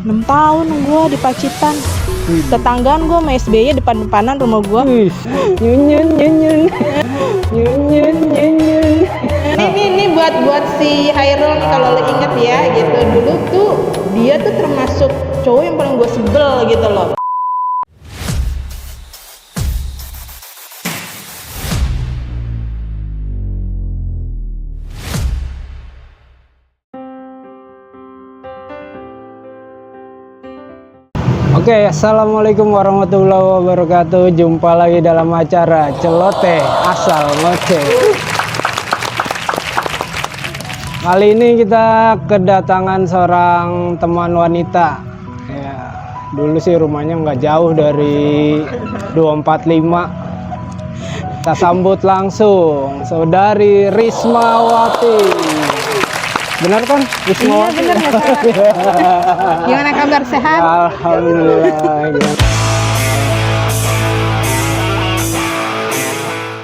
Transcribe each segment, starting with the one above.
6 tahun gue di Pacitan. Tetanggaan gue sama SBY depan-depanan rumah gue. Nyun nyun. Ini buat si Hairul nih, kalau lo inget ya gitu. Dulu tuh dia tuh termasuk cowok yang paling gue sebel gitu loh. Oke, assalamualaikum warahmatullahi wabarakatuh. Jumpa lagi dalam acara Celoteh Asal Ngoceh. Kali ini kita kedatangan seorang teman wanita. Ya, dulu sih rumahnya nggak jauh dari 245. Kita sambut langsung saudari Rismawati. Benar kan? Iya bener ya. Gimana kabar, sehat? Alhamdulillah.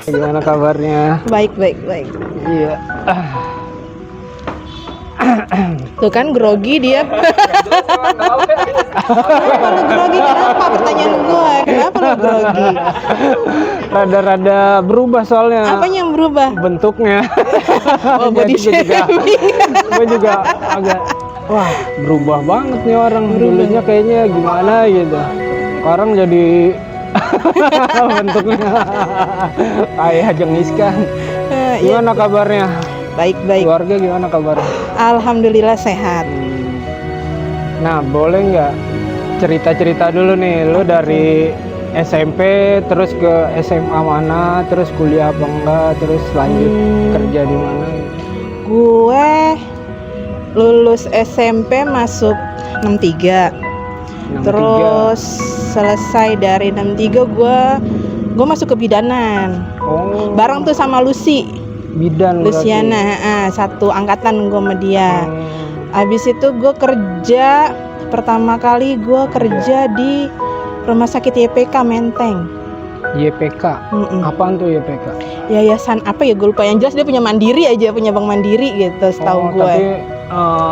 Gimana kabarnya? Baik. Iya. Tuh kan grogi dia. Kenapa lu grogi? Kenapa pertanyaan gue? Kenapa lu grogi? Rada-rada berubah soalnya. Apanya yang berubah? Bentuknya. Oh, body shaming. Gue juga agak wah, berubah banget nih orang. Dulunya kayaknya gimana gitu. Sekarang jadi bentuknya kayak jengiskan. Gimana kabarnya? Baik. Keluarga gimana kabarnya? Alhamdulillah sehat. Nah, boleh nggak cerita-cerita dulu nih, lu dari SMP terus ke SMA mana, terus kuliah apa enggak, terus lanjut kerja di mana? Gue lulus SMP masuk 63. 63. Terus selesai dari 63 gue masuk ke bidanan. Oh. Bareng tuh sama Lucy. Bidan Luciana, satu angkatan gue sama dia. Abis itu gue kerja, pertama kali gue kerja di Rumah Sakit YPK Menteng. YPK? Apaan tuh YPK? Yayasan apa ya, gue lupa. Yang jelas dia punya mandiri aja, punya bank mandiri gitu setahu gue. Tapi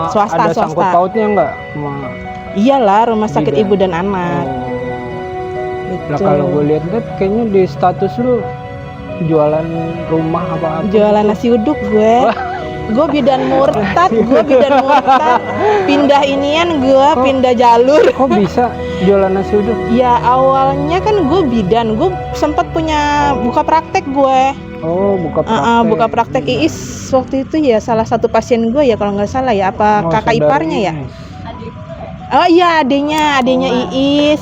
swasta. ada sangkut pautnya nggak? Iyalah, Rumah Sakit Ibu dan Anak. Lah kalau gue lihat kayaknya di status lu jualan rumah apa? Jualan nasi uduk gue. Gue bidan murtad. Pindah inian gue, pindah jalur. Kok bisa jualan nasi uduk? Ya awalnya kan gue bidan, gue sempat punya buka praktek gue. Oh, buka praktek. Buka praktek Iis waktu itu ya, salah satu pasien gue ya kalau nggak salah ya, apa kakak iparnya ya? Oh iya, adenya Iis.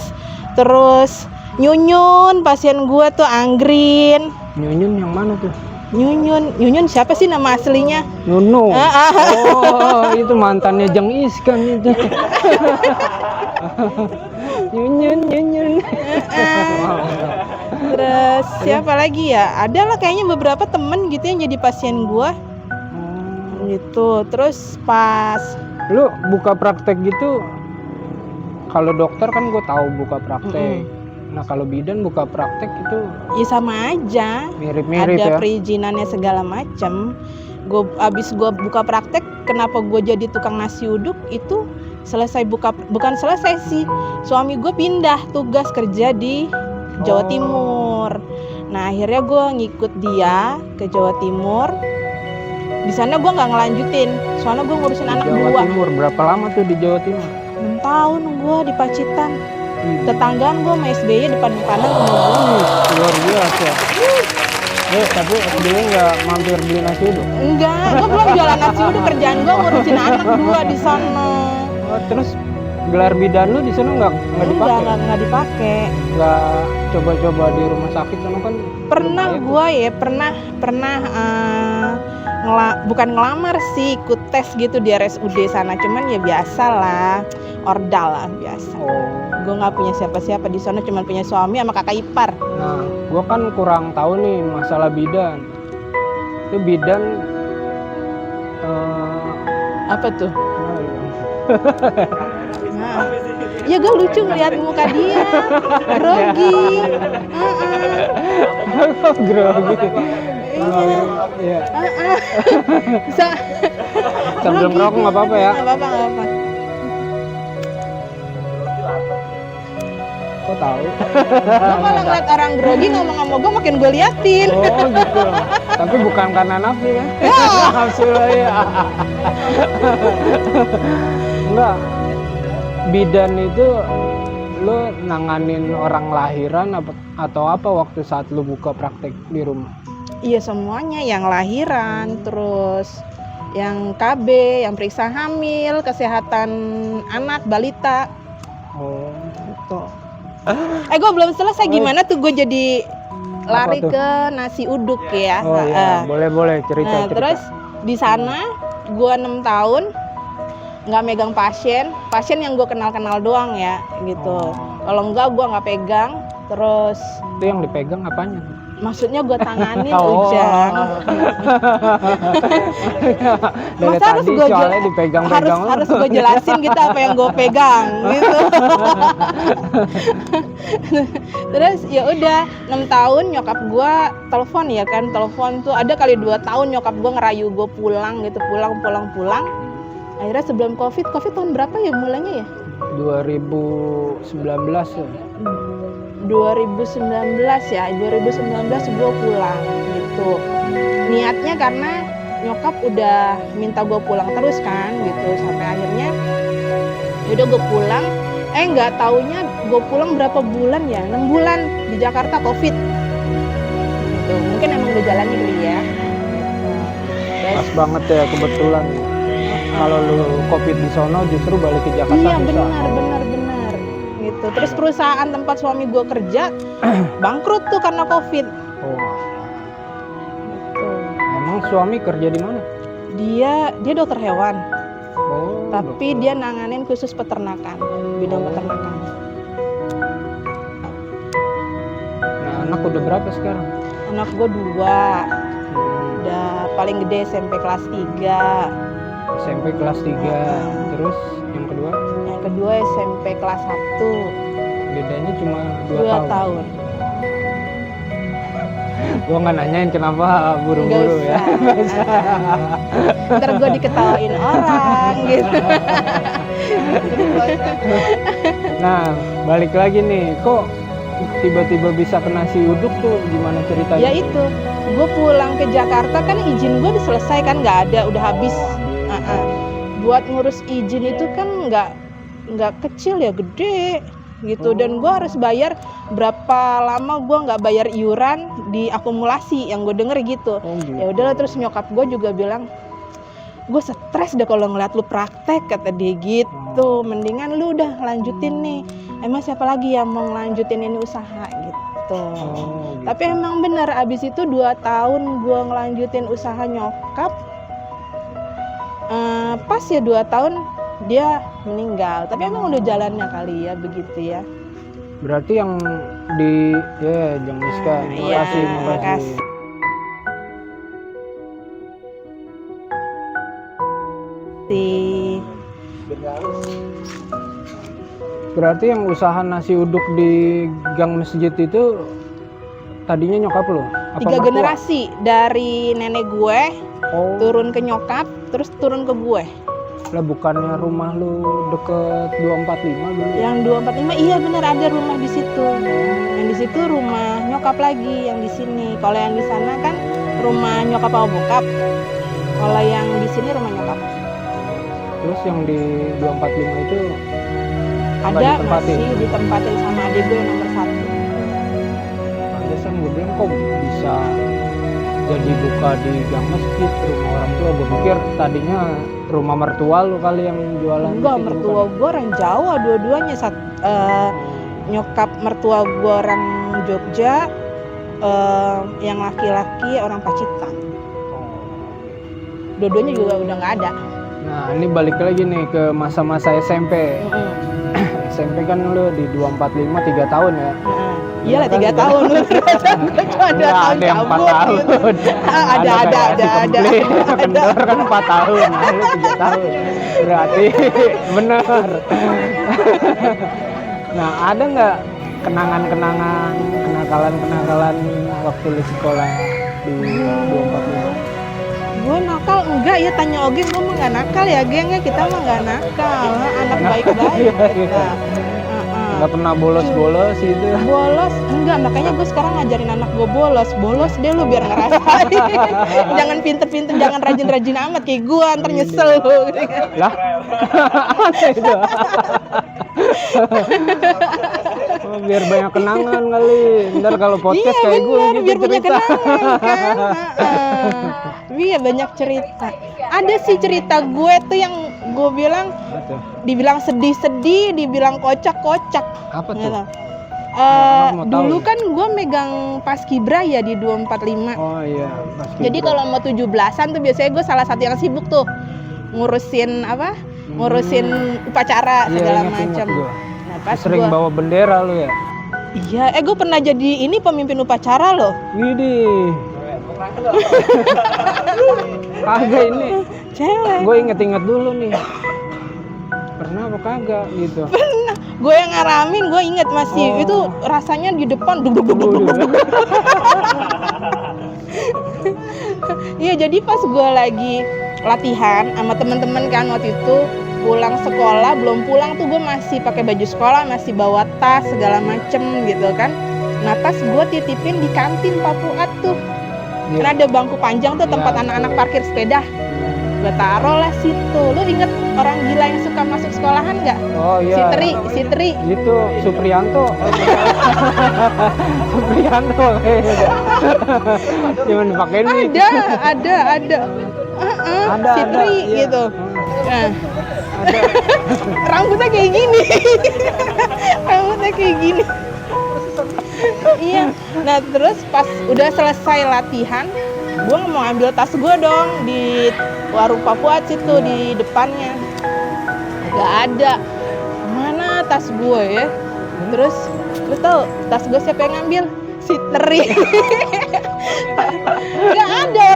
Terus Nyunyun, pasien gue tuh Anggrin. Nyunyun yang mana tuh? Nyunyun siapa sih nama aslinya? Nuno. Oh, itu mantannya Jeng Iskan itu. Nyunyun. Terus siapa lagi ya? Ada lah kayaknya beberapa temen gitu yang jadi pasien gue. Gitu. Terus pas lu buka praktek gitu, kalau dokter kan gue tahu buka praktek. Nah kalau bidan buka praktek itu ya sama aja, mirip-mirip ada ya. perizinannya segala macam. Abis gue buka praktek, kenapa gue jadi tukang nasi uduk itu selesai bukan selesai sih, suami gue pindah tugas kerja di Jawa Timur. Nah akhirnya gue ngikut dia ke Jawa Timur. Di sana gue nggak ngelanjutin, soalnya gue ngurusin anak Jawa 2. Timur berapa lama tuh di Jawa Timur? 6 tahun gue di Pacitan. Tetanggaan gue sama SBY depan-depanan rumah gue. Luar biasa. Tapi SBY nggak mampir beli nasi uduk? Enggak, gue belum jualan nasi uduk, kerjaan gue ngurusin anak 2 di sana. Terus gelar bidan lu di sana nggak dipakai? Nggak dipakai. Nggak coba-coba di rumah sakit sana kan? Pernah gue ya, pernah bukan ngelamar sih, ikut tes gitu di RSUD sana, cuman ya biasa lah, ordal lah biasa. Gue nggak punya siapa-siapa di sana, cuman punya suami sama kakak ipar. Nah, gue kan kurang tahu nih masalah bidan. Itu bidan apa tuh? Nah, ya gue lucu ngeliat muka dia, grogi. Grogi. Iya. Bisa. Sambil ngerokok nggak apa-apa ya? Nggak apa-apa. kok tahu? Gue malah ngeliat orang grogi ngomong sama gue, makin gue liatin. Oh gitu. Tapi bukan karena nafsu ya? Nafsu lah ya. Enggak. Bidan itu lo nanganin orang lahiran atau apa waktu saat lo buka praktek di rumah? Iya semuanya, yang lahiran, terus yang KB, yang periksa hamil, kesehatan anak, balita. Oh. Gitu. Gue belum selesai, gimana tuh gue jadi lari tuh? ke nasi uduk ya. Oh iya, boleh cerita. Terus di sana gue 6 tahun nggak megang pasien yang gue kenal doang ya gitu. Kalau enggak gue nggak pegang. Terus itu yang dipegang apanya? maksudnya gue tanganin Ujang. Dari Masa harus tadi gue soalnya dipegang-pegang harus gue jelasin gitu apa yang gue pegang gitu. Terus ya udah 6 tahun nyokap gue telepon ya kan, telepon tuh ada kali 2 tahun nyokap gue ngerayu gue pulang gitu, pulang. Akhirnya sebelum covid tahun berapa ya mulainya ya? 2019 ya. 2019 ya, 2019 gue pulang gitu. Niatnya karena nyokap udah minta gue pulang terus kan gitu, sampai akhirnya udah gue pulang. Nggak taunya gue pulang berapa bulan ya, 6 bulan di Jakarta covid gitu. Mungkin emang udah jalannya kali ya. Pas banget ya kebetulan. Kalau lu covid di sono justru balik ke Jakarta. Iya susah. benar gitu. Terus perusahaan tempat suami gue kerja bangkrut tuh karena covid. Oh. Gitu. Emang suami kerja di mana? Dia dokter hewan. Oh. Tapi dia nanganin khusus peternakan, bidang peternakan. Nah, anak udah berapa sekarang? Anak gue 2, udah paling gede SMP kelas 3. SMP kelas 3. Terus yang kedua? Yang kedua SMP kelas 1. Bedanya cuma 2 tahun. Gua nggak nanyain kenapa buru-buru ya. Ntar gue diketawain orang gitu. Nah, balik lagi nih, kok tiba-tiba bisa ke nasi uduk tuh gimana ceritanya? Ya itu, gue pulang ke Jakarta kan izin gue udah selesai kan, nggak ada, udah habis. Buat ngurus izin itu kan nggak kecil ya, gede gitu. Dan gue harus bayar berapa lama gue nggak bayar iuran di akumulasi yang gue denger gitu. Gitu. Ya udahlah, terus nyokap gue juga bilang, gue stres deh kalau ngeliat lu praktek, kata dia gitu. Mendingan lu udah lanjutin nih, emang siapa lagi yang mau ngelanjutin ini usaha gitu. Gitu. Tapi emang bener, abis itu 2 tahun gue ngelanjutin usaha nyokap. Pas ya 2 tahun dia meninggal. Tapi emang udah jalannya kali ya begitu ya. Berarti yang di Jeng Miska, makasih. Berarti yang usaha nasi uduk di gang masjid itu tadinya nyokap lo? 3 generasi, dari nenek gue turun ke nyokap, terus turun ke gue. Lah bukannya rumah lu deket 245 dulu? Yang 245 iya bener, ada rumah di situ. Yang di situ rumah nyokap lagi, yang di sini. Kalau yang di sana kan rumah nyokap sama bokap. Kalau yang di sini rumah nyokap. Terus yang di 245 itu ada masih ditempatin sama adik gue yang nomor 1. Pantesan gue bilang kok bisa jadi buka di gang masjid rumah orang tua. Gue pikir tadinya rumah mertua lu kali yang jualan. Enggak, mertua gue orang Jawa dua-duanya. Nyokap mertua gue orang Jogja, yang laki-laki orang Pacitan. Dua-duanya juga udah nggak ada. Nah ini balik lagi nih ke masa-masa SMP. SMP kan lu di 245 3 tahun ya. Iya lah 3 tahun. Gue cuma 2 tahun ada yang 4 tahun. Ada. Kendor kan 4 tahun, nah, lu 3 tahun. Berarti bener. Nah ada nggak kenangan-kenangan, kenakalan waktu lu sekolah di 245? Gue nakal enggak ya, tanya Oge, gue mah nggak nakal ya geng ya, kita mah nggak nakal, anak baik-baik kita. nggak pernah bolos-bolos gitu. Bolos enggak, makanya gue sekarang ngajarin anak gue bolos deh lu biar ngerasain. Jangan pinter-pinter, jangan rajin-rajin amat kayak gue, ntar nyesel lu. Lah itu. Oh, biar banyak kenangan kali. Ntar kalau podcast Iya kayak gue bener, gitu biar punya cerita. kenangan kan. Iya banyak cerita. Ada sih cerita gue tuh yang gue bilang, Apa tuh? dibilang sedih-sedih, dibilang kocak-kocak. Apa tuh? Gitu. Mau tahu Dulu nih. kan gue megang Paskibra ya di 245. Oh iya. Jadi kalau mau 17-an tuh biasanya gue salah satu yang sibuk tuh ngurusin apa? Ngurusin upacara segala macam. Nah, pas sering gua, bawa bendera lu ya? iya, gue pernah jadi ini pemimpin upacara loh. Widih. Kagak ini. Cewek. Gue inget-inget dulu nih. Pernah apa kagak gitu? Gue yang ngaramin, gue inget masih Oh. itu rasanya di depan duk. Iya, jadi pas gue lagi latihan sama temen-temen kan waktu itu pulang sekolah, belum pulang tuh gue masih pakai baju sekolah, masih bawa tas segala macem gitu kan. Nah tas gue titipin di kantin Pak Fuad tuh. Iya. Karena ada bangku panjang tuh tempat Iya, anak-anak betul. parkir sepeda. Gue taruh lah situ. Lu inget orang gila yang suka masuk sekolahan nggak? Oh iya. Si Tri. Itu Supriyanto. Supriyanto kayaknya. Cuman dipakein nih. Ada. Ada, Si Tri iya. gitu. Nah, Ada. rambutnya kayak gini. Rambutnya kayak gini. Iya. Nah terus pas udah selesai latihan, gue mau ambil tas gue dong di warung Pak Fuad situ di depannya. Gak ada. Mana tas gue ya? Terus lu tau tas gue siapa yang ngambil? Si Tri. Gak ada,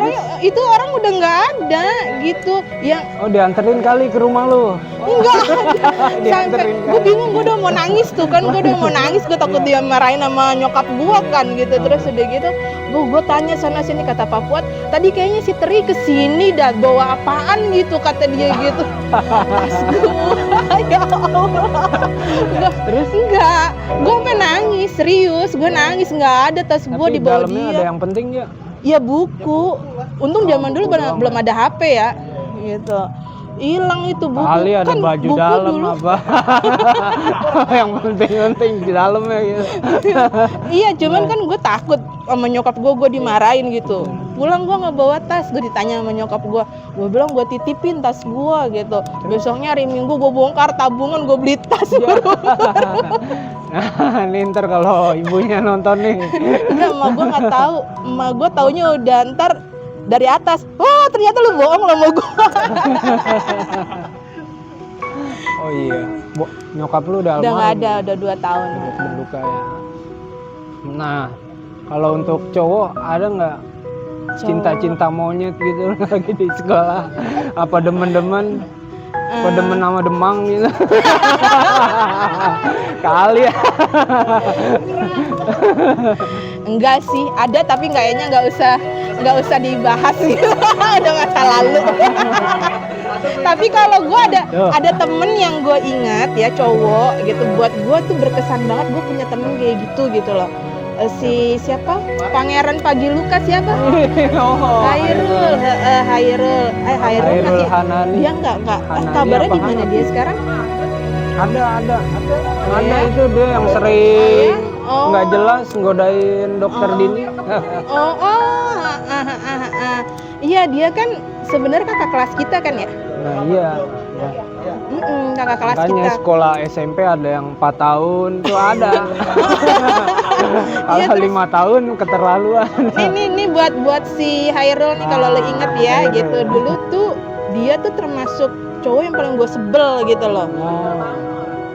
orang udah nggak ada gitu. Yang Oh dianterin kali ke rumah lu. enggak ada. Sampai Dianterin gue bingung, gue udah mau nangis tuh kan, gue udah mau nangis, gue takut dia marahin sama nyokap gue kan gitu. Terus udah gitu gue tanya sana sini, kata Pak Fuad tadi kayaknya si Tri kesini dah bawa apaan gitu, kata dia gitu. Tas gue ya Allah. Terus Enggak, gue sampai nangis, serius gue nangis, nggak ada tas gue tapi di bawah dalamnya dia. ada yang penting ya. Ya buku. Untung zaman dulu buku doang belum ada HP ya. Gitu. Hilang itu buku. Kali ada Kan baju buku dalam dulu. apa. Yang penting di dalamnya gitu. Iya, cuman kan gue takut sama nyokap gue dimarahin gitu. Pulang gue nggak bawa tas, gue ditanya sama nyokap gue bilang gue titipin tas gue gitu. Besoknya hari Minggu gue bongkar tabungan, gue beli tas baru. Nah, ini ntar kalau ibunya nonton nih. Enggak, emak gue nggak tahu. Emak gue taunya udah ntar dari atas. Wah, ternyata lu bohong lo sama gue. Oh iya. Nyokap lu udah Udah nggak almarhum. ada, udah 2 tahun. Turut berduka ya. Nah, kalau untuk cowok ada nggak cinta-cinta monyet gitu lagi di sekolah? Apa demen-demen? Apa demen sama Demang gitu? Kali ya. Enggak sih, ada tapi kayaknya nggak usah dibahas gitu. Udah masa lalu. Tapi kalau gue ada temen yang gue ingat ya, cowok gitu, buat gue tuh berkesan banget. Gue punya temen kayak gitu loh. Si siapa? Pangeran Pagi Luka siapa? Oh, Hairul masih. Hanani. Dia nggak Hanani kabarnya apa di mana Hanani? dia sekarang? Ada ya? itu dia yang sering Oh. nggak jelas nggodain dokter Oh. Dini. Iya, dia kan sebenarnya kakak kelas kita kan ya? Nah iya. Kakak kelas Makanya kita. sekolah SMP ada yang 4 tahun tuh ada. Iya, Kalau terus- 5 tahun keterlaluan. Nih buat si Hairul nih, kalau lo inget ya Hairul. gitu, dulu tuh dia tuh termasuk cowok yang paling gue sebel gitu loh.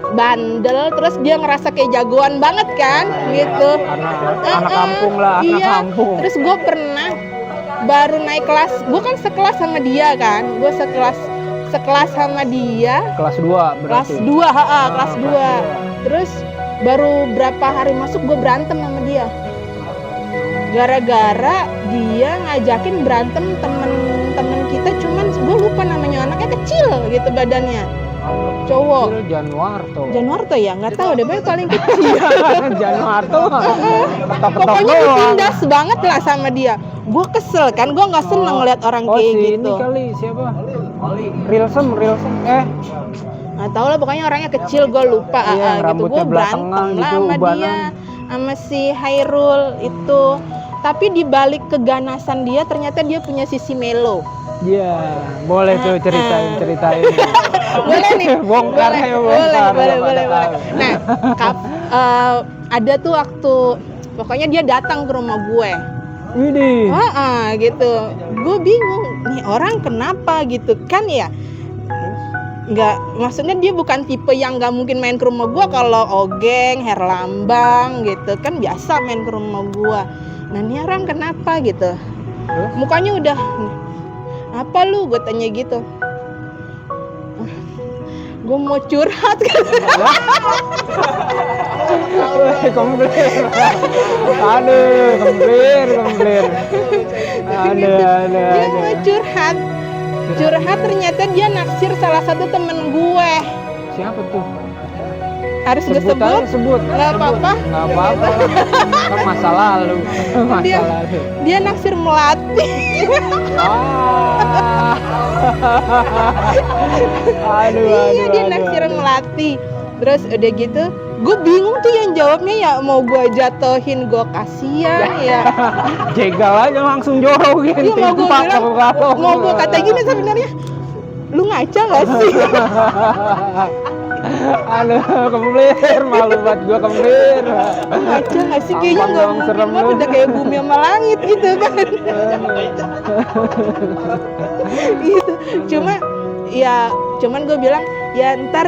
Bandel, terus dia ngerasa kayak jagoan banget kan gitu. Anak kampung lah, anak Iya. kampung. Terus gue pernah baru naik kelas, gue kan sekelas sama dia kan, gue sekelas sama dia, Kelas 2 kelas berarti. 2, kelas kelas 2. Terus baru berapa hari masuk gue berantem sama dia. Gara-gara dia ngajakin berantem temen-temen kita, cuman gue lupa namanya, anaknya kecil gitu badannya. Cowok. kecil Januarto. Januarto ya, nggak tahu deh, pokoknya paling kecil. Januarto. Ketok-ketok Pokoknya doang. ditindas banget lah sama dia. Gue kesel kan, gue nggak seneng ngeliat orang Oh, kayak si gitu. ini kali siapa? Rilsem. Nggak tahu lah, pokoknya orangnya kecil, gue lupa. Iya, yang Gitu, rambutnya gue belah tengah berantem lah gitu, sama ubanan. dia, sama si Hairul itu. Tapi di balik keganasan dia, ternyata dia punya sisi melo. Iya, boleh tuh ceritain. Boleh nih, Bongkar boleh, ya, boleh. bongkar. Pada Nah, ada tuh waktu, pokoknya dia datang ke rumah gue. Widih. Gitu. Gue bingung, nih orang kenapa gitu kan ya? Nggak, maksudnya dia bukan tipe yang nggak mungkin main ke rumah gue. Kalau Ogeng, Herlambang gitu kan biasa main ke rumah gue. Nah, ini orang kenapa gitu? Terus? Mukanya udah, apa lu? Gue tanya gitu. Gue mau curhat kan. Komplir. Aduh, komplir. Dia mau curhat ternyata dia naksir salah satu temen gue. Siapa tuh? Harus gue sebut? Sebut. Nggak apa-apa. Nggak apa-apa. Kan masa lalu. Dia naksir Melati. Iya, dia naksir Melati. Terus udah gitu, gue bingung tuh yang jawabnya ya, mau gue jatuhin, gue kasihan ya. Jegal aja langsung jorokin. Iya, mau gue kata gini sebenarnya, lu ngaca gak sih? Aduh, komplir, malu banget gue komplir. Ngaca gak sih, kayaknya gak mungkin serem banget, udah kayak bumi sama langit gitu kan. Gitu. Cuman gue bilang ya ntar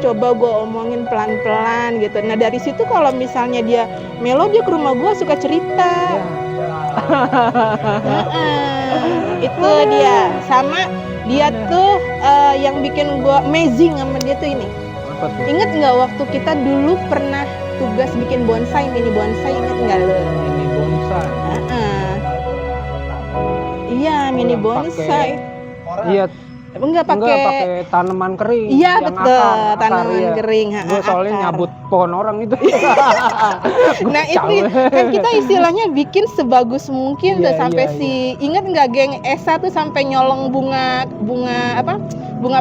coba gue omongin pelan-pelan gitu. Nah dari situ kalau misalnya dia melo, dia ke rumah gue suka cerita. Itu dia. Sama dia tuh yang bikin gue amazing sama dia tuh ini. Apa tuh? Ingat nggak waktu kita dulu pernah tugas bikin bonsai, mini bonsai, inget nggak lo? Mini bonsai. Iya, mini bonsai. Iya. Enggak pakai tanaman kering. Iya, yang betul, akar, tanaman iya. kering. Gue soalnya nyabut pohon orang itu. Nah itu kan kita istilahnya bikin sebagus mungkin tuh, sampai ingat nggak geng Esa tuh sampai nyolong bunga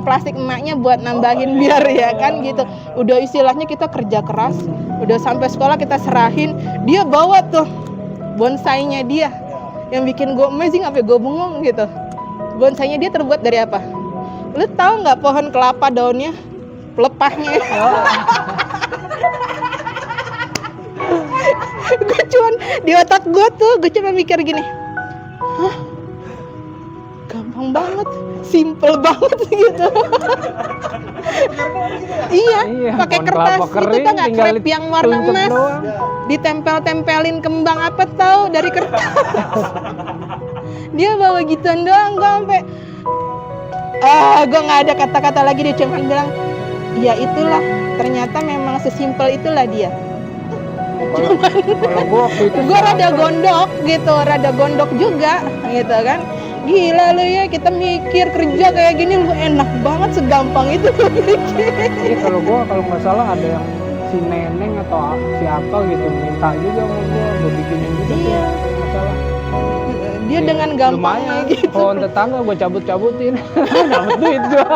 plastik emaknya buat nambahin biar ya kan gitu. Udah istilahnya kita kerja keras, udah sampai sekolah kita serahin, dia bawa tuh bonsainya dia. Yang bikin gue amazing, sampai gue bengong gitu. Bonsainya dia terbuat dari apa? Lu tahu nggak pohon kelapa daunnya, pelepahnya? Gue cuman di otak gue cuma mikir gini, hah, gampang banget, simple banget gitu. Iya, pakai kertas itu kan nggak, krep yang warna emas, ditempel-tempelin kembang apa tahu dari kertas. Dia bawa gituan doang, gue sampai gue nggak ada kata-kata lagi. Dia cuma bilang, ya itulah, ternyata memang sesimpel itulah dia. Kalau gue waktu itu gue rada gondok juga gitu kan. Gila lu ya, kita mikir kerja kayak gini lu enak banget, segampang itu lu mikir. Iya, kalau nggak salah ada yang si Neneng atau siapa gitu minta juga sama gue bikinin gitu. Iya. Nggak salah. Dia dengan gampangnya gitu. Pohon tetangga gue cabut-cabutin, dapat duit gue.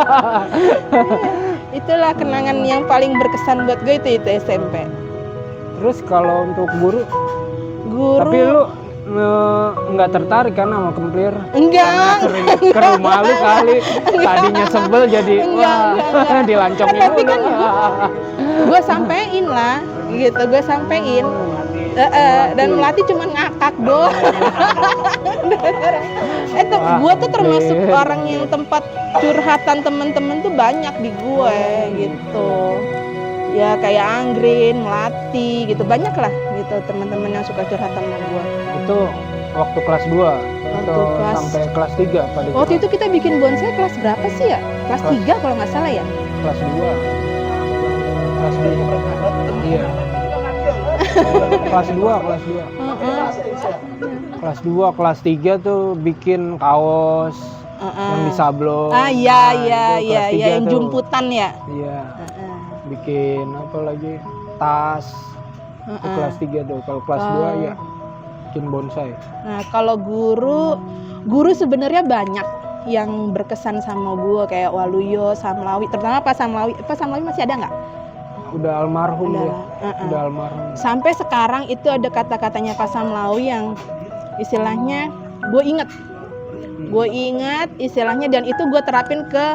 Itulah kenangan yang paling berkesan buat gue itu SMP. Terus kalau untuk guru, tapi lu nggak tertarik kan sama Kemplir? Enggak. Sering ke rumah lu kali, tadinya sebel jadi enggak. dilancongin Tapi dulu. kan gue sampein lah gitu, dan Melati cuma ngakak doang. Gue tuh termasuk orang yang tempat curhatan temen-temen tuh banyak di gue gitu. Ya kayak Anggrin, Melati gitu, banyak lah gitu teman-teman yang suka curhatan sama gue. Itu waktu kelas 2 atau sampai kelas 3 pada waktu itu kita bikin bonsai kelas berapa sih ya? Kelas 3 kalau nggak salah ya? Kelas 2. Iya. Kelas 2, kelas 3 tuh bikin kaos, yang di sablon. Iya Nah, iya itu iya kelas iya 3 yang tuh. jumputan ya. Iya, Heeh. bikin apa lagi? Tas. Itu Heeh. kelas 3 tuh. Kalau kelas 2 ya bikin bonsai. Nah, kalau guru sebenarnya banyak yang berkesan sama gue kayak Waluyo, Samlawi, terutama Pak Samlawi. Pak Samlawi masih ada nggak? Udah almarhum Udah. dia. Heeh. Udah almarhum. Sampai sekarang itu ada kata-katanya Pak Samlawi yang istilahnya gue ingat istilahnya, dan itu gue terapin ke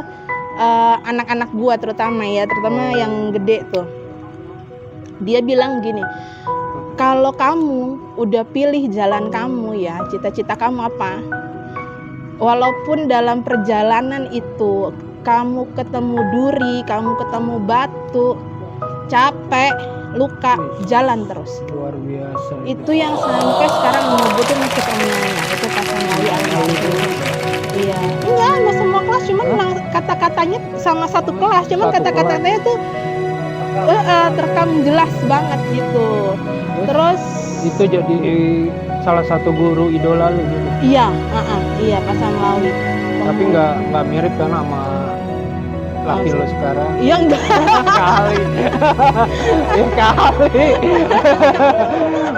anak-anak gue terutama yang gede tuh. Dia bilang gini, kalau kamu udah pilih jalan kamu ya, cita-cita kamu apa, walaupun dalam perjalanan itu kamu ketemu duri, kamu ketemu batu, capek, luka, jalan terus. Luar biasa. Itu yang sampai sekarang ngebutin masih kemenangan. Itu Pak Samlawi almarhum. Iya, enggak semua kelas, cuman kata-katanya sama satu kelas, cuman Satu kata-katanya tuh terekam jelas banget gitu. Terus itu jadi salah satu guru idola lu gitu. iya Pak Samlawi. Tapi nggak mirip kan sama laki lu sekarang. Iya enggak. Kali. Ya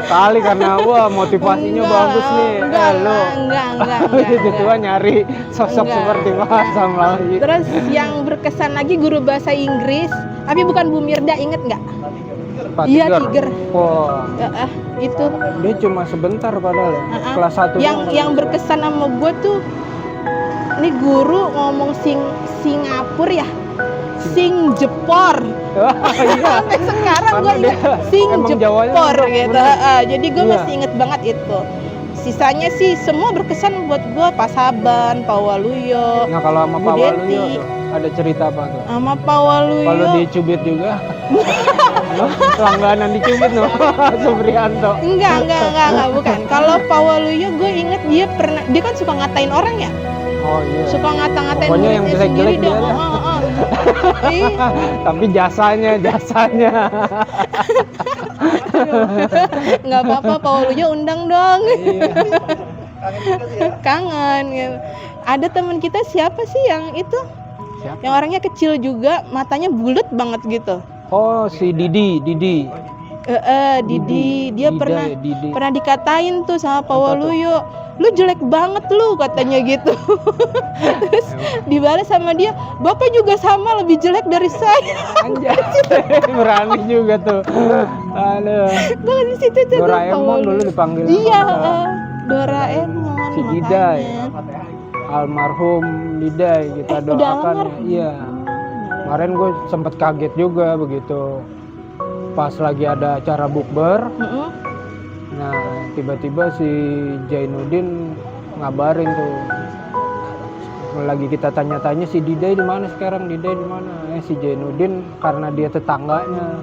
kali karena wah motivasinya bagus nih. Enggak. Gitu tua nyari sosok Enggak. seperti Mas Samlawi. Terus yang berkesan lagi guru bahasa Inggris, tapi bukan Bu Mirda, inget nggak? Pak Iya, Tiger. Wah, Itu dia cuma sebentar padahal ya. Kelas 1 yang berkesan sama gue tuh, ini guru ngomong Singapura ya, sing jepor. Iya. Sampai sekarang gue Karena inget dia sing emang jepor Jawanya gitu. bener. Jadi gue Iya. masih inget banget itu. Sisanya sih semua berkesan buat gue, Pak Saban, Pak Waluyo, Nah kalau sama Bu Pak Waluyo Deti. tuh, ada cerita apa tuh? sama Pak Waluyo. Kalau dicubit juga. Langganan dicubit no. Supriyanto. Enggak, bukan. Kalau Pak Waluyo gue inget dia kan suka ngatain orang ya. Oh iya. Suka ngata-ngatain Pokoknya yang muridnya jelek-jelek sendiri dia dah. dah. Ih, Tapi jasanya. nggak apa-apa, Pak Waluyo undang dong. Iya. Kangen gitu. Ada teman kita siapa sih yang itu? Siapa? Yang orangnya kecil juga, matanya bulat banget gitu. Oh si Didi. Didi, dia Didi. pernah dikatain tuh sama Pak Apa tuh? Waluyo, lu jelek banget lu, katanya gitu. Terus dibalas sama dia, bapak juga sama, lebih jelek dari saya. Anjay. Berani juga tuh. Aduh. Bahkan di situ tuh Pak Doraemon Waluyo. dulu dipanggil. Iya, sama salah. Doraemon. Si Didai. makanya. Almarhum Didai kita Udah doakan. almarhum. Iya. Kemarin gue sempet kaget juga begitu pas lagi ada acara bukber. Mm-mm. Nah tiba-tiba si Jainuddin ngabarin tuh, lagi kita tanya-tanya si Didai di mana sekarang, Didai di mana? Si Jainuddin karena dia tetangganya,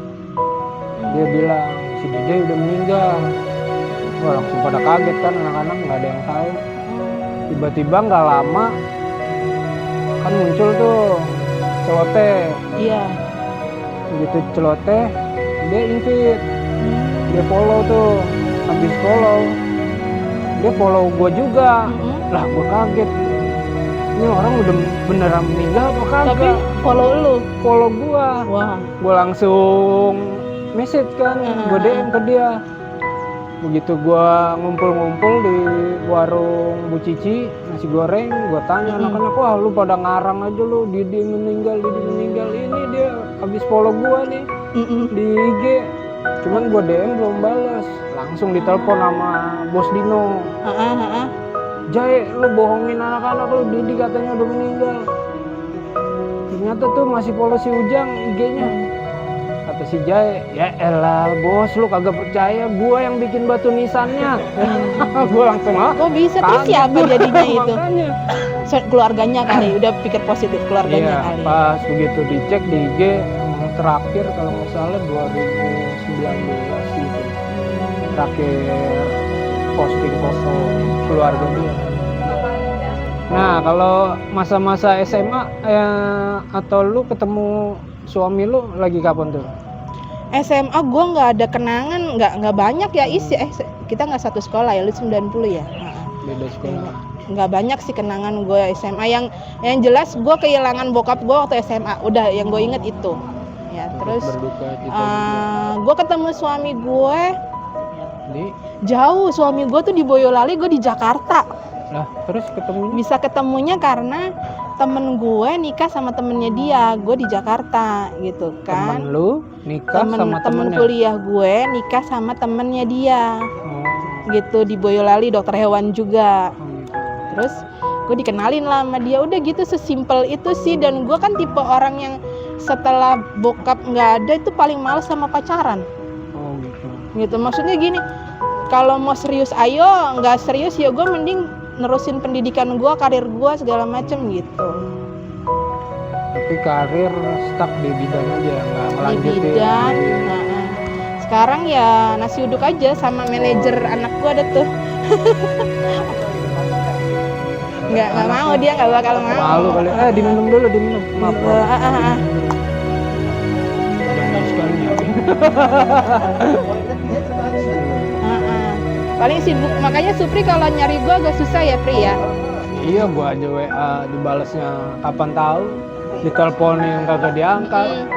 dia bilang si Didai udah meninggal. Wah langsung pada kaget kan anak-anak, nggak ada yang tahu. Tiba-tiba nggak lama kan muncul tuh celoteh. Iya. Begitu celoteh dia invite, dia follow tuh, habis follow dia follow gue juga. Lah gue kaget, ini orang udah beneran meninggal apa kagak? Tapi follow gue, wah. gue langsung message kan, gue DM ke dia. Begitu gue ngumpul-ngumpul di warung Bu Cici nasi goreng, gue tanya anak-anak, wah lu pada ngarang aja lu, Didi meninggal, ini dia habis follow gue nih di IG. Cuman gue DM belum balas, langsung ditelepon sama Bos Dino. Jai, lu bohongin anak-anak lu, Didi katanya udah meninggal. Ternyata tuh masih follow si Ujang IG-nya. Kata si Jai, ya elah bos, lu kagak percaya, gua yang bikin batu nisannya. Gua langsung Kok bisa tuh kaget siapa gua. jadinya itu? Makanya. Keluarganya kali, udah pikir positif keluarganya Iya, kali. pas begitu dicek di IG, emang terakhir kalau nggak salah 2019 gitu. Terakhir posting foto keluarga dia. Nah, kalau masa-masa SMA atau lu ketemu suami lu lagi kapan tuh? SMA gue nggak ada kenangan, nggak banyak ya isi. Kita nggak satu sekolah ya, lu 90 ya. Beda sekolah. nggak banyak sih kenangan gue SMA. Yang jelas gue kehilangan bokap gue waktu SMA. Udah yang gue inget itu. Ya terus berduka cita gue ketemu suami gue di jauh. Suami gue tuh di Boyolali, gue di Jakarta. lah terus ketemu Bisa ketemunya karena temen gue nikah sama temennya dia. Gue di Jakarta gitu kan. temen lu nikah sama Temen temennya. kuliah gue nikah sama temennya dia Oh, gitu di Boyolali, dokter hewan juga. gitu. Terus gue dikenalin lah sama dia, udah gitu sesimpel itu sih. Dan gue kan tipe orang yang setelah bokap nggak ada itu paling males sama pacaran Oh gitu. gitu. Maksudnya gini, kalau mau serius ayo, nggak serius ya gue mending nerusin pendidikan gue, karir gue segala macem gitu. Tapi karir stuck di bidan aja, nggak Di ngelanjutin. bidan. Sekarang ya nasi uduk aja sama manajer anak gue ada tuh. nggak mau, dia nggak bakal mau. Malu kali. Diminum dulu, diminum. Maaf. Jangan sekali ya. Paling sibuk, makanya Supri kalau nyari gue agak susah ya Pri ya. Iya, gua aja WA dibalasnya kapan tahu, diteleponin kagak diangkat.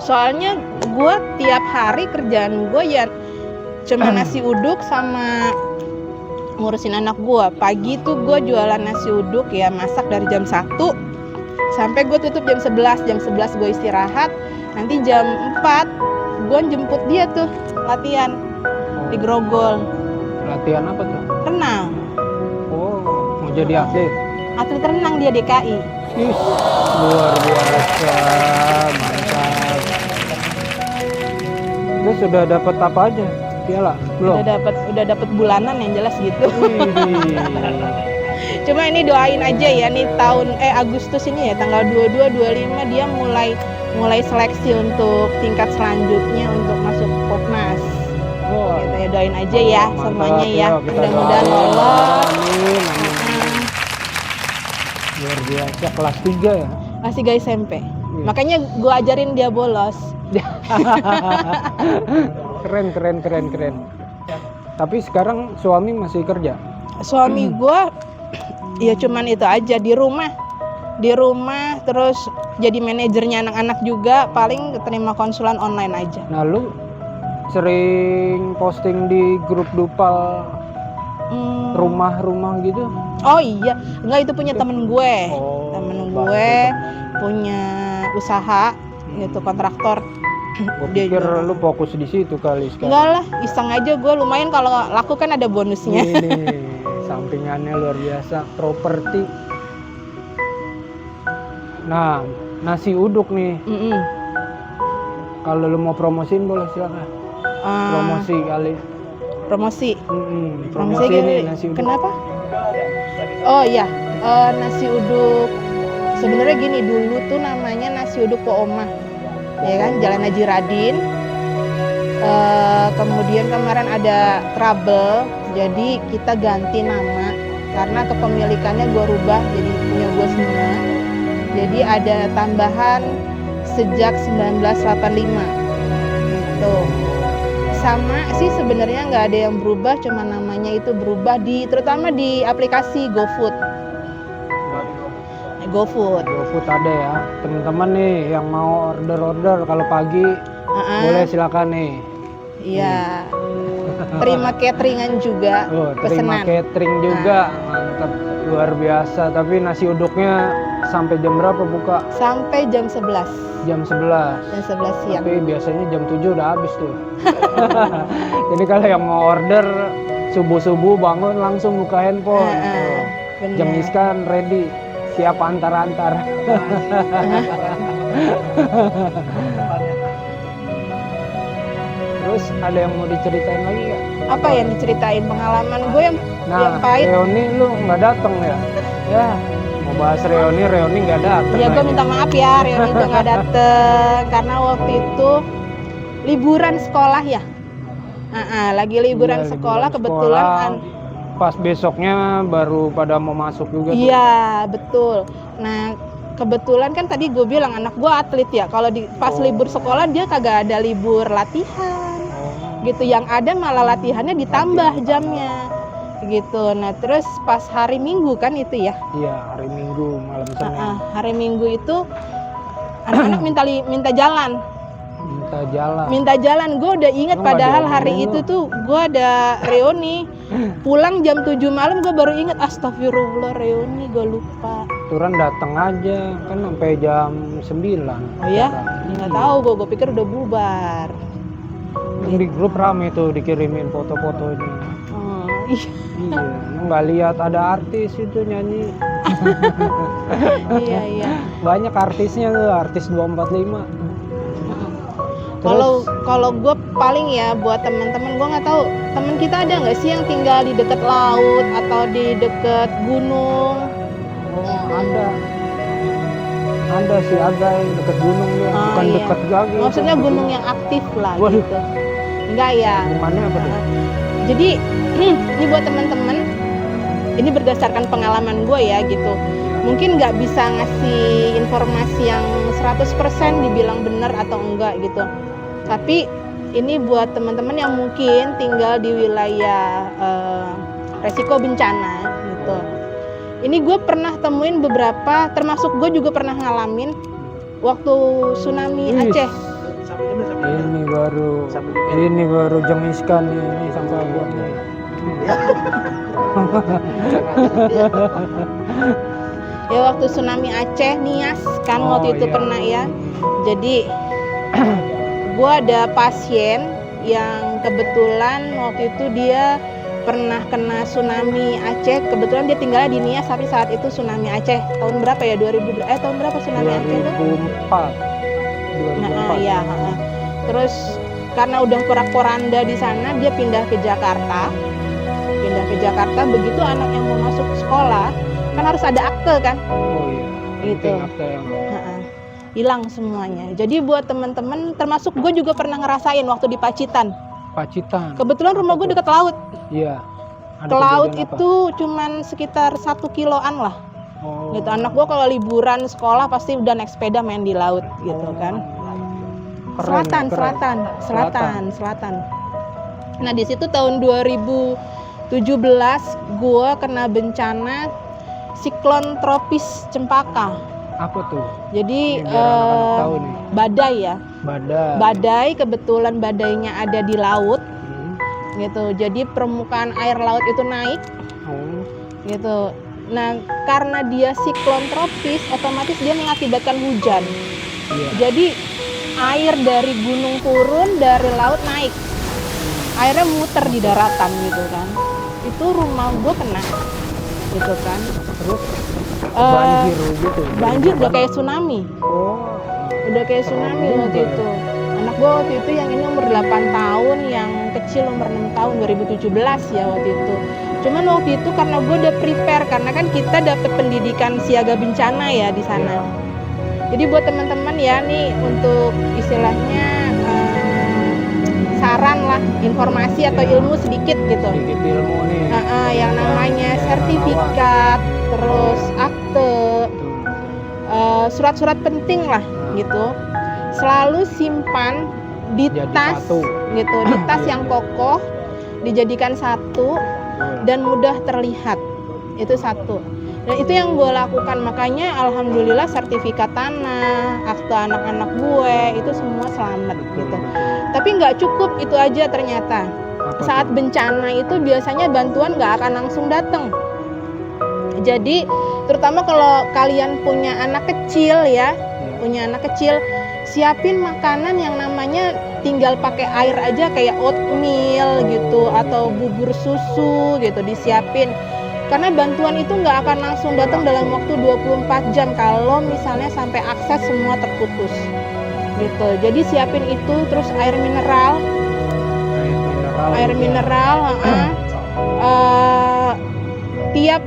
Soalnya gue tiap hari kerjaan gue ya cuma nasi uduk sama ngurusin anak gue. Pagi tuh gue jualan nasi uduk ya, masak dari jam 1 sampai gue tutup jam 11. Jam 11 gue istirahat, nanti jam 4 gue jemput dia tuh latihan di Grogol. Latihan apa tuh? Renang, Oh, mau jadi atlet. atlet renang dia DKI. Ih, luar biasa, mantap. Terus sudah dapat apa aja? Piala? Belum. Udah dapat bulanan yang jelas gitu. Widih. Cuma ini doain aja ya, nih tahun Agustus ini ya, tanggal 22 25 dia mulai seleksi untuk tingkat selanjutnya untuk masuk Popnas. Wah, Gitu ya, doain aja ya mantap, semuanya ya. kita Mudah-mudahan doain. lolos. Amin, amin. Luar biasa, kelas 3 ya. Masih guys SMP. Makanya gua ajarin dia bolos. Keren. Tapi sekarang suami masih kerja. Suami gua ya cuman itu aja di rumah terus jadi manajernya anak-anak juga, paling terima konsulan online aja. Nah, lu sering posting di grup Dupal rumah-rumah gitu? Oh iya, enggak, itu punya temen gue. Oh, Temen bagus. gue punya usaha gitu, kontraktor. Gue Dia pikir jualan. lu fokus di situ kali sekarang. Enggak lah, iseng aja gue, lumayan kalau laku kan ada bonusnya. Ini sampingannya luar biasa, properti. Nah, nasi uduk nih. Mm-mm. Kalau lu mau promosiin boleh silakan. Promosi kali. Promosi Promosi gitu. nih nasi uduk. Kenapa? Oh iya, nasi uduk sebenarnya gini, dulu tuh namanya nasi uduk Po Oma, ya kan, Jalan Haji Radin. Kemudian kemarin ada trouble, jadi kita ganti nama karena kepemilikannya gue rubah jadi punya gue semua. Jadi ada tambahan sejak 1985 gitu. Sama sih sebenarnya nggak ada yang berubah, cuma namanya itu berubah terutama di aplikasi GoFood. GoFood ada ya, teman-teman nih yang mau order kalau pagi boleh silakan nih. Iya. Terima cateringan juga, Terima pesenan. catering juga, mantap, luar biasa. Tapi nasi uduknya sampai jam berapa buka? Sampai jam 11. Jam 11. Jam 11 siang. Tapi biasanya jam 7 udah habis tuh. Jadi kalau yang mau order subuh-subuh bangun langsung buka handphone. Bener. Jam iskan ready, siap antar-antar. Terus ada yang mau diceritain lagi nggak? Apa yang diceritain pengalaman gue yang Nah, pahit? reuni lu nggak datang ya? Ya, mau bahas reuni nggak datang. Ya gue lagi. minta maaf ya, Reuni gue nggak dateng karena waktu itu liburan sekolah ya. Lagi liburan Iya, sekolah liburan kebetulan. sekolah. Pas besoknya baru pada mau masuk juga. tuh. Iya betul. Nah kebetulan kan tadi gue bilang anak gue atlet ya. Kalau pas libur sekolah dia kagak ada libur latihan. Gitu, yang ada malah latihannya ditambah jamnya gitu. Nah terus pas hari Minggu kan itu ya, Iya, hari Minggu malam Senin. hari Minggu itu anak-anak minta jalan. Minta jalan. Gue udah inget Lu nggak padahal hari diomelin itu lu. tuh gue ada reuni. Pulang jam 7 malam gue baru inget, astagfirullah reuni gue lupa. Turan datang aja kan sampai jam 9. Oh ya? Nggak tahu gue pikir udah bubar. Yang di grup rame tuh dikirimin foto-fotonya. Oh, iya. Iya, lu nggak lihat ada artis itu nyanyi. Iya. Banyak artisnya tuh, artis 245. Kalau gue paling ya buat teman-teman, gue nggak tahu teman kita ada nggak sih yang tinggal di dekat laut atau di dekat gunung? Oh, ada sih, ada yang dekat gunung ya, bukan iya. dekat lagi. Maksudnya gunung yang aktif lah. Waduh. Gitu. Enggak ya. Gimana apa tuh? Jadi ini buat teman-teman, ini berdasarkan pengalaman gue ya gitu. Mungkin nggak bisa ngasih informasi yang 100% dibilang benar atau enggak gitu. Tapi ini buat teman-teman yang mungkin tinggal di wilayah resiko bencana gitu. Ini gue pernah temuin beberapa, termasuk gue juga pernah ngalamin waktu tsunami Wih. Aceh. Ini baru jengiskan ini sampai gua nih. Ya waktu tsunami Aceh Nias kan Oh, waktu itu iya. pernah ya. Jadi gue ada pasien yang kebetulan waktu itu dia pernah kena tsunami Aceh. Kebetulan dia tinggalnya di Nias, tapi saat itu tsunami Aceh tahun berapa ya? Tahun berapa tsunami Aceh itu? 2004. Nah, iya. Terus karena udah porak-poranda di sana, dia pindah ke Jakarta. Begitu anak yang mau masuk sekolah, kan harus ada akte kan? Oh iya. Gitu. Penting akte yang Hilang semuanya. Jadi buat teman-teman, termasuk gue juga pernah ngerasain waktu di Pacitan. Kebetulan rumah gue dekat laut. Iya. Ke laut itu cuman sekitar 1 kiloan lah. Oh. Gitu. Anak gue kalau liburan sekolah pasti udah naik sepeda main di laut gitu kan. Keren. Selatan. Nah di situ tahun 2017 gue kena bencana siklon tropis Cempaka. Apa tuh? Jadi Biar anak-anak tahu nih. badai ya. Badai. Kebetulan badainya ada di laut gitu. Jadi permukaan air laut itu naik gitu. Nah karena dia siklon tropis, otomatis dia mengakibatkan hujan. Iya. Jadi air dari gunung turun, dari laut naik. Airnya muter di daratan gitu kan. Itu rumah gue kena gitu kan. Terus banjir gitu. Banjir udah kayak tsunami. Oh. Udah kayak tsunami waktu itu. Anak gue waktu itu yang ini umur 8 tahun, yang kecil umur 6 tahun, 2017 ya waktu itu. Cuman waktu itu karena gue udah prepare, karena kan kita dapat pendidikan siaga bencana ya di sana. Jadi buat teman-teman ya nih untuk istilahnya saran lah, informasi atau ilmu sedikit gitu. Sedikit ilmu nih. Yang namanya sertifikat, terus akte, surat-surat penting lah gitu. Selalu simpan di Jadi tas satu. gitu, di tas yang kokoh, dijadikan satu dan mudah terlihat. Itu satu. Dan itu yang gue lakukan, makanya alhamdulillah sertifikat tanah, akte anak-anak gue itu semua selamat gitu. Tapi nggak cukup itu aja ternyata. Saat bencana itu biasanya bantuan nggak akan langsung datang. Jadi terutama kalau kalian punya anak kecil ya, siapin makanan yang namanya tinggal pakai air aja, kayak oatmeal gitu atau bubur susu gitu disiapin. Karena bantuan itu nggak akan langsung datang dalam waktu 24 jam kalau misalnya sampai akses semua terputus gitu. Jadi siapin itu, terus air mineral. Tiap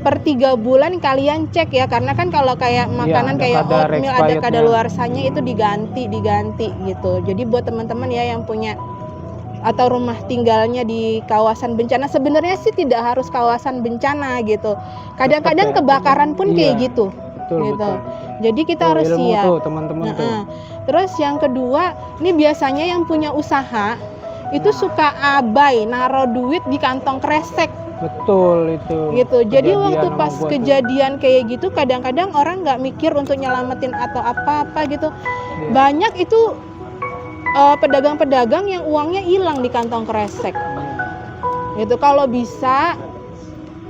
per 3 bulan kalian cek ya, karena kan kalau kayak makanan kayak oatmeal ada kadaluarsanya itu diganti gitu. Jadi buat teman-teman ya yang punya atau rumah tinggalnya di kawasan bencana, sebenarnya sih tidak harus kawasan bencana gitu. Kadang-kadang kebakaran pun kayak gitu. Betul. Jadi kita harus siap. Tuh, teman-teman tuh. Terus yang kedua, ini biasanya yang punya usaha itu suka abai naruh duit di kantong kresek. Betul itu. Gitu. Jadi Kejadian waktu sama pas gua tuh. kejadian kayak gitu kadang-kadang orang nggak mikir untuk nyelamatin atau apa-apa gitu. Iya. Banyak itu pedagang-pedagang yang uangnya hilang di kantong kresek. Gitu. Kalau bisa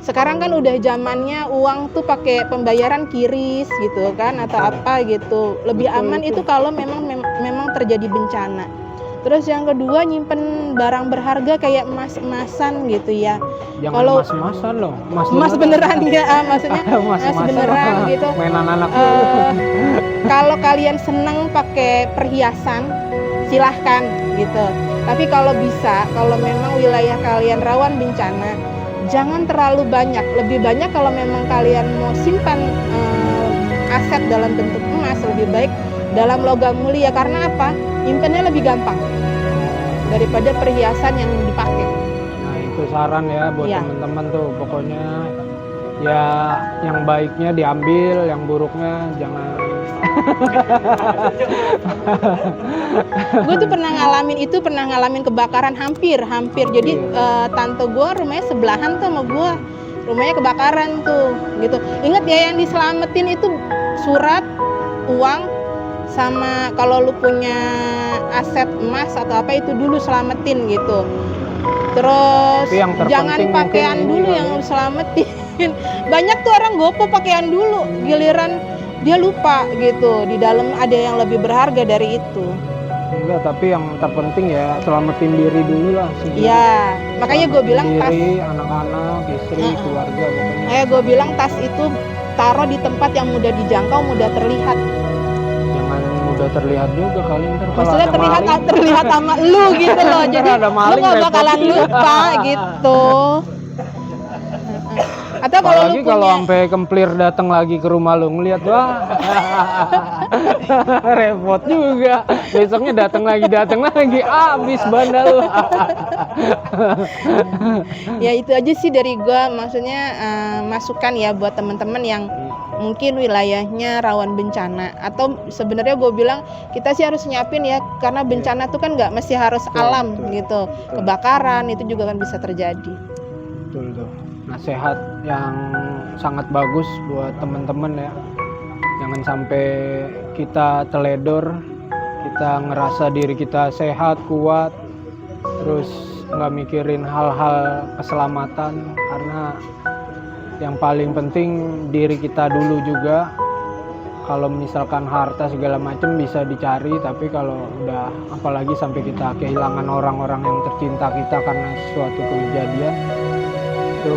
sekarang kan udah zamannya uang tuh pakai pembayaran kiris gitu kan atau apa gitu. Lebih Betul aman itu kalau memang terjadi bencana. Terus yang kedua nyimpen barang berharga kayak emas-emasan gitu ya. Jangan Kalau emas-emasan loh. emas beneran ya, maksudnya emas beneran gitu. Mainan anak Kalau kalian seneng pakai perhiasan, silahkan gitu. Tapi kalau bisa, kalau memang wilayah kalian rawan bencana, jangan terlalu banyak. Lebih banyak kalau memang kalian mau simpan aset dalam bentuk emas, lebih baik dalam logam mulia. Karena apa? Nyimpennya lebih gampang daripada perhiasan yang dipakai. Nah itu saran ya buat Iya. teman-teman tuh, pokoknya ya yang baiknya diambil, yang buruknya jangan. Gue tuh pernah ngalamin kebakaran hampir. Jadi tante gue rumahnya sebelahan tuh sama gue, rumahnya kebakaran tuh gitu. Ingat ya yang diselamatin itu surat, uang, sama kalau lu punya aset emas atau apa itu dulu selamatin gitu. Terus Tapi yang terpenting jangan pakaian mungkin ini dulu kali yang ya. lu selamatin. Banyak tuh orang gopo pakaian dulu, giliran dia lupa gitu. Di dalam ada yang lebih berharga dari itu. Enggak, tapi yang terpenting ya selamatin diri dulu lah sendiri. Ya, makanya gue bilang tas. Diri, anak-anak, istri, keluarga pokoknya. Kayak gue bilang tas itu taruh di tempat yang mudah dijangkau, mudah terlihat. Jangan mudah terlihat juga kali ntar kalau Maksudnya ada maling. terlihat sama lu gitu loh. Jadi Ada lu maling, nggak repot. bakalan lupa gitu. Atau kalau lu Apalagi kalau punya sampai kemplir datang lagi ke rumah lu ngeliat, wah repot juga. Besoknya datang lagi habis bandel lu. ya itu aja sih dari gua, maksudnya masukan ya buat teman-teman yang mungkin wilayahnya rawan bencana, atau sebenarnya gue bilang kita sih harus nyiapin ya, karena bencana tuh kan nggak mesti harus alam gitu, kebakaran itu juga kan bisa terjadi. Betul tuh. Nasihat yang sangat bagus buat teman-teman ya. Jangan sampai kita teledor, kita ngerasa diri kita sehat, kuat, terus nggak mikirin hal-hal keselamatan, karena yang paling penting diri kita dulu juga. Kalau misalkan harta segala macam bisa dicari, tapi kalau udah apalagi sampai kita kehilangan orang-orang yang tercinta kita karena suatu kejadian itu.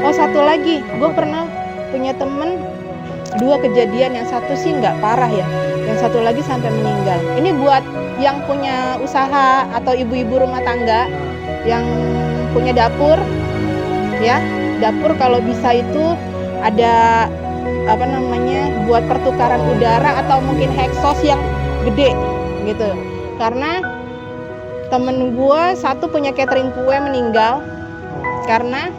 Oh satu lagi, gue pernah punya temen 2 kejadian, yang satu sih nggak parah ya, yang satu lagi sampai meninggal. Ini buat yang punya usaha atau ibu-ibu rumah tangga yang punya dapur ya. Dapur kalau bisa itu ada apa namanya buat pertukaran udara atau mungkin hexos yang gede gitu. Karena temen gue satu punya catering kue meninggal karena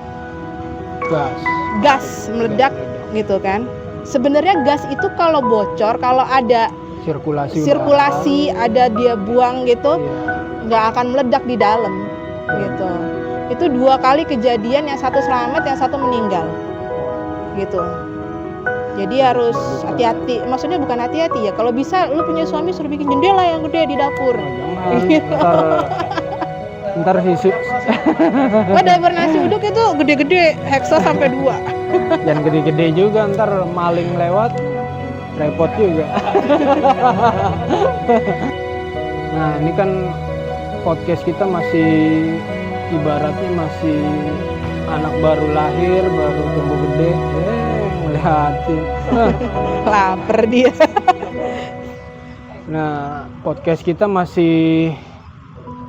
gas meledak gitu kan. Sebenarnya gas itu kalau bocor, kalau ada sirkulasi ada dia buang gitu, nggak akan meledak di dalam gitu. Itu 2 kali kejadian, yang satu selamat, yang satu meninggal gitu. Jadi harus hati-hati, maksudnya bukan hati-hati ya, kalau bisa lu punya suami suruh bikin jendela yang gede di dapur. Ntar sisi Oh, dapur nasi uduk itu gede-gede, hexos sampai 2. jangan gede-gede juga, ntar maling lewat repot juga. Nah ini kan podcast kita masih ibaratnya masih anak baru lahir, baru tumbuh gede, ngeliatin. Lapar dia. Nah podcast kita masih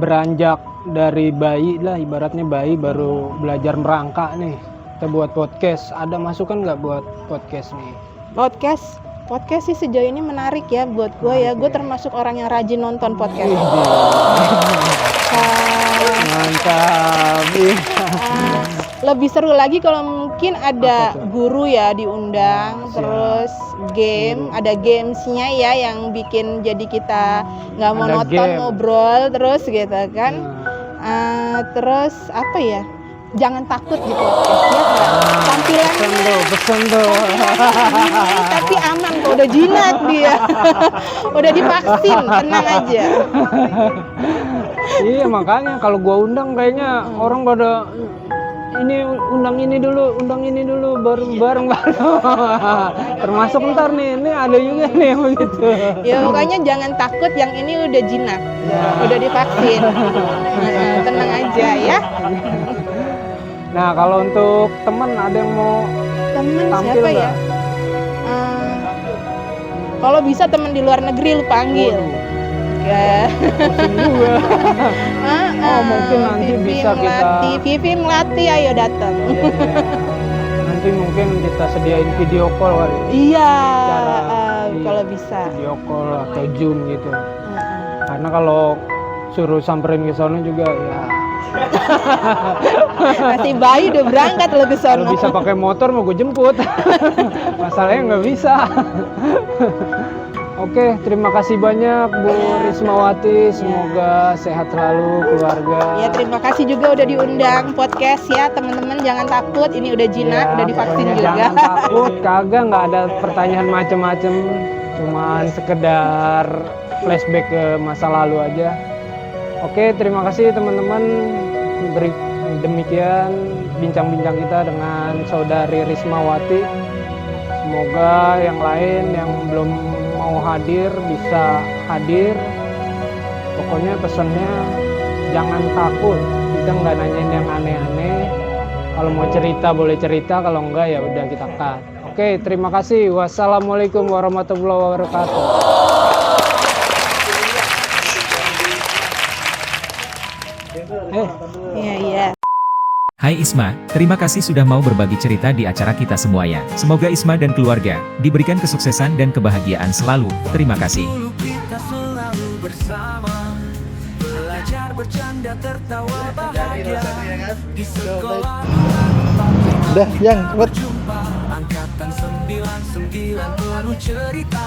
beranjak dari bayi lah, ibaratnya bayi baru belajar merangkak nih. Kita buat podcast, ada masukan nggak buat podcast nih? Podcast sih sejauh ini menarik ya buat gue ya. Gue termasuk orang yang rajin nonton podcast. Mantap. Lebih seru lagi kalau mungkin ada guru ya diundang, terus game, ada gamesnya ya yang bikin jadi kita nggak monoton ngobrol terus gitu kan. Terus apa ya? Jangan takut di podcast ya. Tampilannya Pesan tuh. gini, tapi aman kok, udah jinak dia. Udah divaksin, tenang aja. Iya, makanya kalau gua undang kayaknya orang pada ini undang ini dulu bareng. Termasuk ntar nih, ini ada juga nih yang begitu. Ya makanya jangan takut, yang ini udah jinak, udah divaksin. Tenang aja ya. Nah, kalau untuk teman ada yang mau Temen tampil siapa nggak? ya? Kalau bisa temen di luar negeri lu panggil. Ya. Pusing juga. Mungkin nanti bisa Vivi Melati, ayo datang. Nanti mungkin kita sediain video call kali. Iya. Iya, Kalau bisa. Video call atau Zoom gitu. Karena kalau suruh samperin ke sana juga ya. Masih bayi udah berangkat lo ke sana. Kalau bisa pakai motor mau gue jemput. Masalahnya nggak bisa. Oke, terima kasih banyak Bu Rismawati. Semoga sehat selalu keluarga. Ya, terima kasih juga udah diundang podcast ya, teman-teman. Jangan takut, ini udah jinak, udah divaksin pokoknya juga. Jangan takut, kagak, nggak ada pertanyaan macem-macem. Cuman sekedar flashback ke masa lalu aja. Oke, terima kasih teman-teman. Demikian bincang-bincang kita dengan saudari Rismawati. Semoga yang lain yang belum mau hadir bisa hadir. Pokoknya pesannya jangan takut. Kita nggak nanyain yang aneh-aneh. Kalau mau cerita boleh cerita, kalau enggak ya udah kita cut. Oke, terima kasih. Wassalamualaikum warahmatullahi wabarakatuh. Iya. Hai Isma, terima kasih sudah mau berbagi cerita di acara kita semuanya. Semoga Isma dan keluarga diberikan kesuksesan dan kebahagiaan selalu. Terima kasih. Kita selalu bersama, belajar bercanda tertawa bahagia di sekolah. Udah, yang cepet. Angkatan 99 penuh cerita.